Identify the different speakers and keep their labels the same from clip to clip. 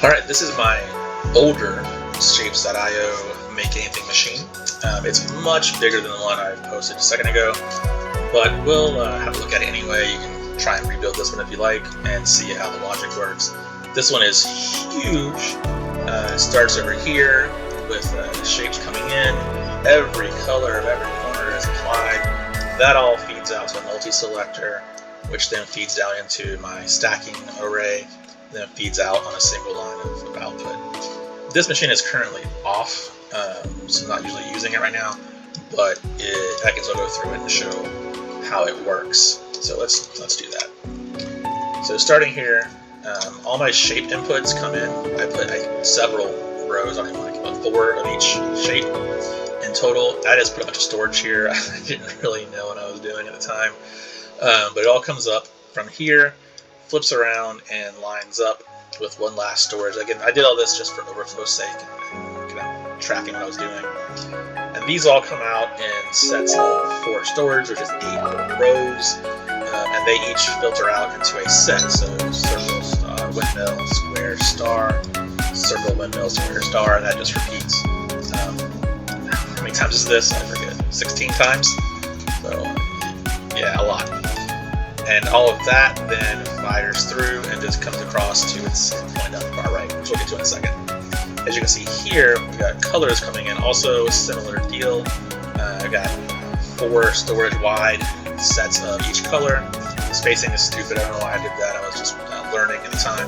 Speaker 1: Alright, this is my older shapes.io make anything machine. It's much bigger than the one I posted a second ago, but we'll have a look at it anyway. You can try and rebuild this one if you like and see how the logic works. This one is huge. It starts over here with shapes coming in. Every color of every corner is applied. That all feeds out to a multi-selector, which then feeds down into my stacking array, then feeds out on a single line of output. This machine is currently off, so I'm not usually using it right now, but I can still go through it and show how it works. So let's do that. So starting here, all my shape inputs come in. I put several rows, I don't even like about 4 of each shape in total. I just put a bunch of storage here. I didn't really know what I was doing at the time, but it all comes up from here, flips around, and lines up with one last storage. Again, I did all this just for overflow's sake and kind of tracking what I was doing. And these all come out in sets of 4 storage, which is 8 rows, and they each filter out into a set. So circles, windmill, square, star, circle, windmill, square, star, and that just repeats. How many times is this? I forget. 16 times? So, yeah, a lot. And all of that then fires through and just comes across to its point on the far right, which we'll get to in a second. As you can see here, we've got colors coming in, also a similar deal. I've got 4 storage wide sets of each color. The spacing is stupid, I don't know why I did that, I was just learning at the time.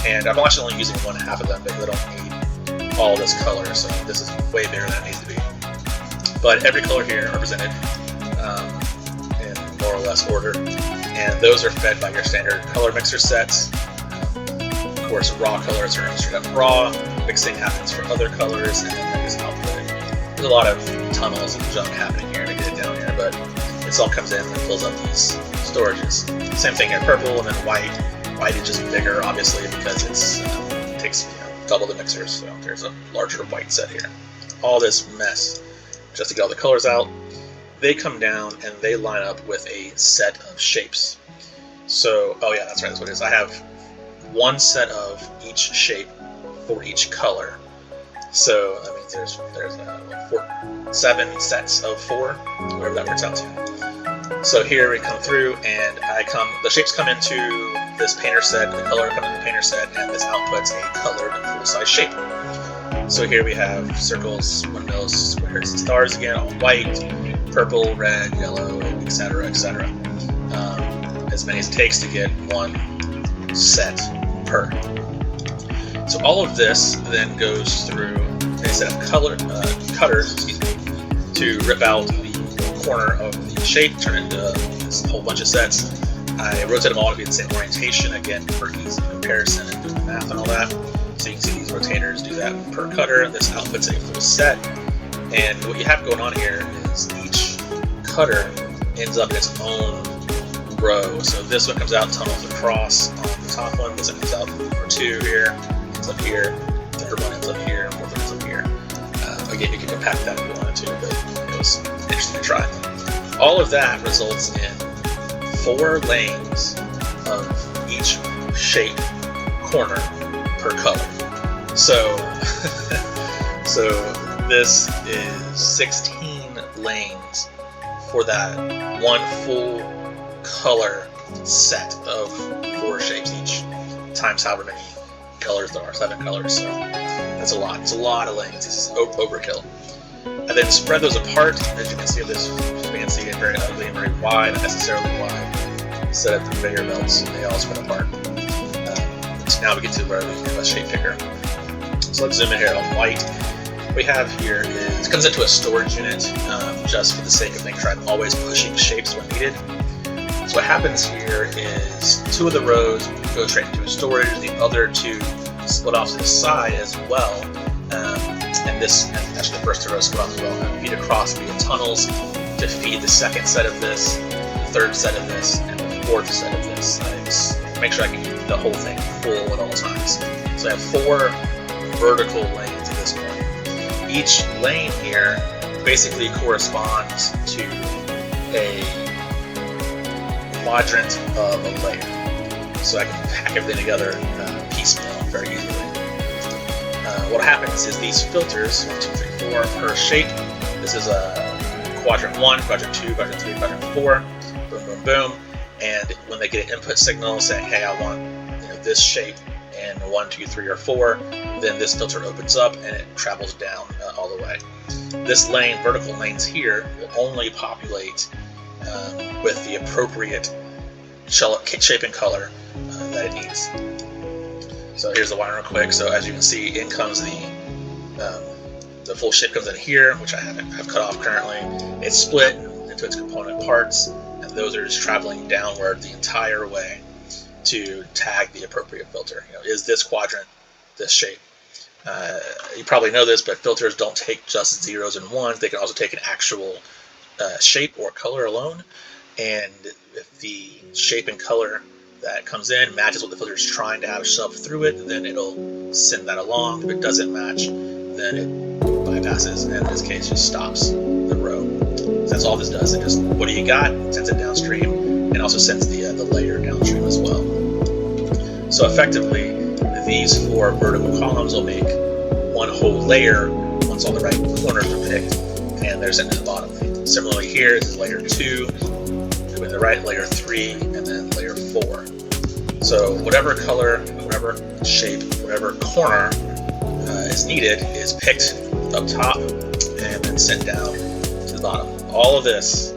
Speaker 1: And I'm actually only using 1/2 of them because I don't need all this color, so this is way bigger than it needs to be. But every color here represented in more or less order, and those are fed by your standard color mixer sets. Of course, raw colors are straight up raw, mixing happens for other colors, and then that is output. There's a lot of tunnels and junk happening here to get it down here, but this all comes in and fills up these storages. Same thing here, purple, and then white. White is just bigger, obviously, because it takes double the mixers, so there's a larger white set here. All this mess just to get all the colors out. They come down and they line up with a set of shapes. So, oh yeah, that's right, that's what it is. I have 1 set of each shape for each color. So that means there's 7 sets of 4, whatever that works out to. So here we come through, and the shapes come into this painter set, the color comes into the painter set, and this outputs a colored full-size shape. So here we have circles, windmills, squares, and stars again, all white, purple, red, yellow, etc., etc. As many as it takes to get 1 set per. So all of this then goes through a set of cutters, to rip out the corner of the shape, turn it into this whole bunch of sets. I rotate them all to be the same orientation, again, for easy comparison and doing the math and all that. So you can see these rotators do that per cutter. This outputs a full set. And what you have going on here is each cutter ends up in its own row. So this one comes out, tunnels across on the top one. This one comes out for 2 here, ends up here. Third one ends up here, and 4th one ends up here. Again, you can compact that if you wanted to, but it was interesting to try. All of that results in 4 lanes of each shape corner per color. So, so this is 16 lanes for that 1 full color set of 4 shapes each, times however many colors there are, 7 colors. So that's a lot. It's a lot of lanes. This is overkill. And then spread those apart. As you can see, this fancy and very ugly and very wide, unnecessarily wide. Set up the conveyor belts, and they all spread apart. So now we get to where we have a shape picker. So let's zoom in here on white. What we have here is, it comes into a storage unit, just for the sake of making sure I'm always pushing shapes when needed. So what happens here is 2 of the rows go straight into storage, the other 2 split off to the side as well. And actually the first 2 rows split off as well, and feed across via tunnels to feed the 2nd set of this, the 3rd set of this, and the 4th set of this. I just make sure I can keep the whole thing full at all times. So I have 4 vertical lanes at this point. Each lane here basically corresponds to a quadrant of a layer. So I can pack everything together piecemeal very easily. what happens is these filters, 1, 2, 3, 4 per shape. This is a quadrant 1, quadrant 2, quadrant 3, quadrant 4, boom, boom, boom. And when they get an input signal saying, hey, I want this shape in 1, 2, 3, or 4, then this filter opens up and it travels down all the way. This lane, vertical lanes here, will only populate with the appropriate shape and color that it needs. So here's the wiring real quick. So as you can see, in comes the full shape comes in here, which I have cut off currently. It's split into its component parts, and those are just traveling downward the entire way to tag the appropriate filter. Is this quadrant this shape? You probably know this, but filters don't take just zeros and ones. They can also take an actual shape or color alone. And if the shape and color that comes in matches what the filter is trying to have shoved through it, then it'll send that along. If it doesn't match, then it bypasses, and in this case just stops the row. So that's all this does. It just, what do you got? It sends it downstream, and also sends the layer downstream as well. So effectively, these 4 vertical columns will make one whole layer once all the right corners are picked, and they're sent to the bottom. Similarly here, this is layer 2, with the right layer 3, and then layer 4. So whatever color, whatever shape, whatever corner is needed is picked up top and then sent down to the bottom. All of this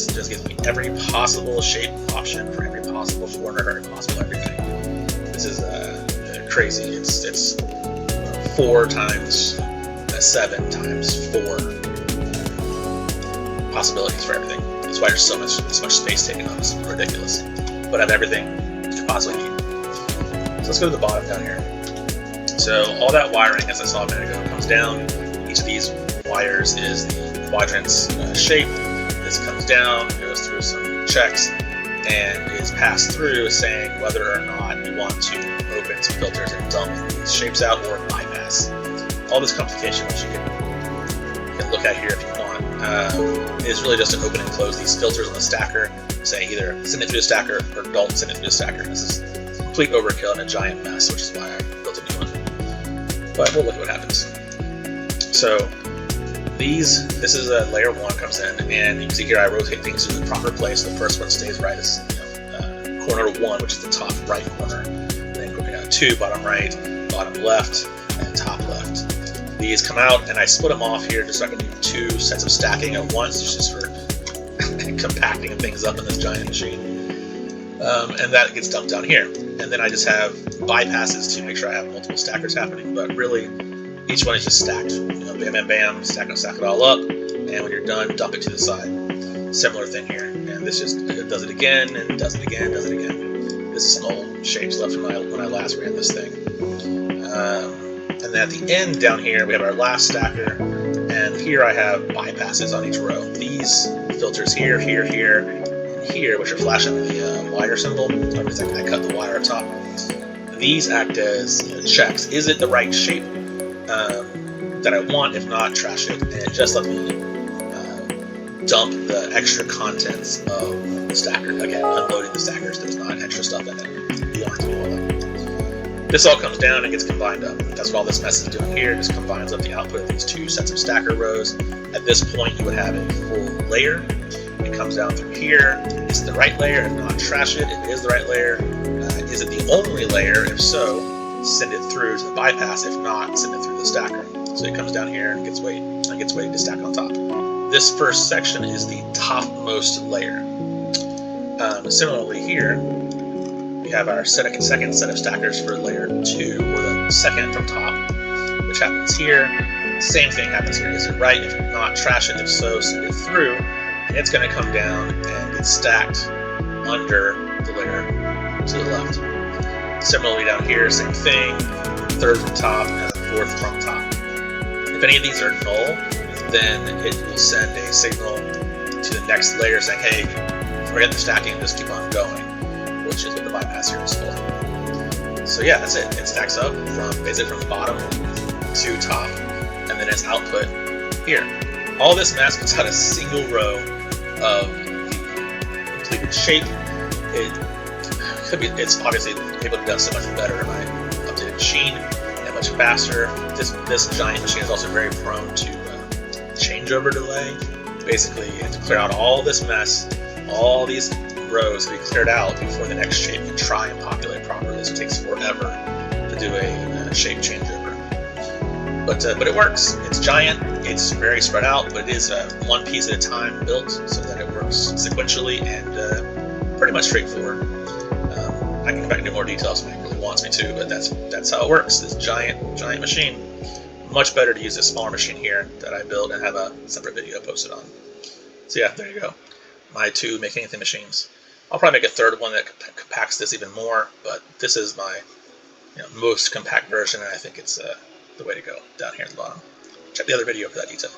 Speaker 1: just gives me every possible shape option for every possible corner, every possible everything. This is crazy. It's 4 times 7 times 4 possibilities for everything. That's why there's so much space taken up. It's ridiculous. But I have everything you could possibly need. So let's go to the bottom down here. So all that wiring, as I saw a minute ago, comes down. Each of these wires is the quadrant's shape. This comes down, goes through some checks, and is passed through saying whether or not you want to open some filters and dump these shapes out or bypass. All this complication, which you can look at here if you want, is really just to open and close these filters on the stacker, saying either send it through the stacker or don't send it through the stacker. This is complete overkill and a giant mess, which is why I built a new one. But we'll look at what happens. So this is a layer 1 comes in, and you can see here I rotate things to the proper place. The first one stays right. This is corner 1, which is the top right corner. Then 2, bottom right, bottom left, and top left. These come out, and I split them off here just so I can do 2 sets of stacking at once, just for compacting things up in this giant machine. And that gets dumped down here. And then I just have bypasses to make sure I have multiple stackers happening, but really each one is just stacked. Bam, bam, bam, stack it all up, and when you're done, dump it to the side. Similar thing here. And this just does it again, and does it again, does it again. This is some old shapes left from when I last ran this thing. And then at the end down here, we have our last stacker, and here I have bypasses on each row. These filters here, here, here, and here, which are flashing the wire symbol, because I cut the wire up top. These act as checks. Is it the right shape that I want? If not, trash it. And it just lets me dump the extra contents of the stacker. Again, unloading the stackers. There's not extra stuff in it. You don't have to do all that. This all comes down and gets combined up. That's what all this mess is doing here. It just combines up the output of these 2 sets of stacker rows. At this point, you would have a full layer. It comes down through here. Is it the right layer? If not, trash it. If it is the right layer, is it the only layer? If so, send it through to the bypass. If not, send it through the stacker. So it comes down here and gets waited to stack on top. This first section is the topmost layer. Similarly here, we have our second set of stackers for layer 2, or the second from top, which happens here. Same thing happens here. Is it right? If not, trash it. If so, send it through. And it's going to come down and get stacked under the layer to the left. Similarly down here, same thing. 3rd from top and 4th from top. If any of these are null, then it will send a signal to the next layer saying, hey, forget the stacking, just keep on going, which is what the bypass here is for. So yeah, that's it. It stacks up from the bottom to top, and then its output here. All this mass puts out a single row of the completed shape. It's obviously able to do so much better in my updated machine, and much faster. This giant machine is also very prone to changeover delay. Basically, you have to clear out all this mess, all these rows to be cleared out before the next shape can try and populate properly. So it takes forever to do a shape changeover. But it works. It's giant. It's very spread out, but it is one piece at a time built so that it works sequentially and pretty much straightforward. I can come back into more details if anybody really wants me to, but that's how it works. This giant machine. Much better to use a smaller machine here that I built and have a separate video posted on. So yeah, there you go. My 2 Make Anything machines. I'll probably make a third one that compacts this even more, but this is my most compact version, and I think it's the way to go down here at the bottom. Check the other video for that detail.